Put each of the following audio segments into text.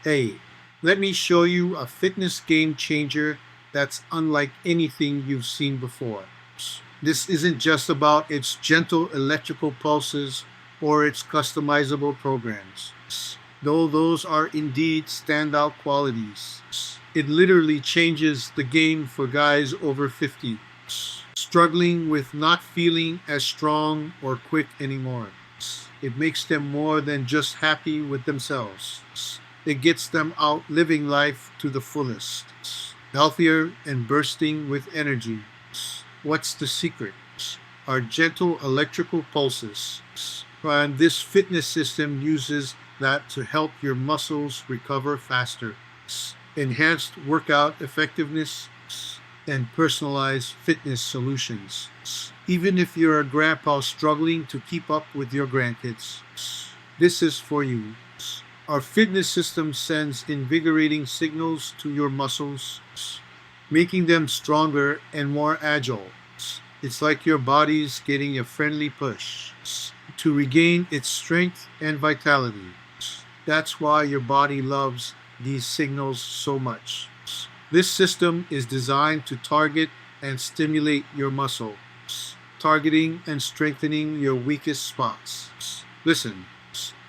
Hey, let me show you a fitness game changer that's unlike anything you've seen before. This isn't just about its gentle electrical pulses or its customizable programs, though those are indeed standout qualities. It literally changes the game for guys over 50, struggling with not feeling as strong or quick anymore. It makes them more than just happy with themselves. It gets them out living life to the fullest, healthier and bursting with energy. What's the secret? Our gentle electrical pulses. And this fitness system uses that to help your muscles recover faster. Enhanced workout effectiveness and personalized fitness solutions. Even if you're a grandpa struggling to keep up with your grandkids, this is for you. Our fitness system sends invigorating signals to your muscles, making them stronger and more agile. It's like your body's getting a friendly push to regain its strength and vitality. That's why your body loves these signals so much. This system is designed to target and stimulate your muscle, targeting and strengthening your weakest spots. Listen,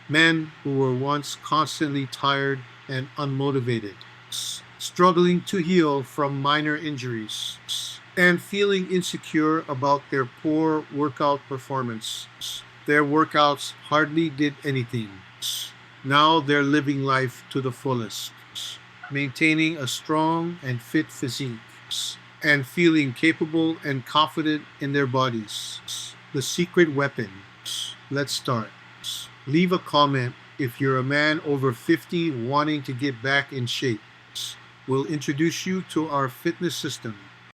men who were once constantly tired and unmotivated, struggling to heal from minor injuries, and feeling insecure about their poor workout performance. Their workouts hardly did anything. Now they're living life to the fullest, maintaining a strong and fit physique, and feeling capable and confident in their bodies. The secret weapon. Let's start. Leave a comment if you're a man over 50 wanting to get back in shape. We'll introduce you to our fitness system.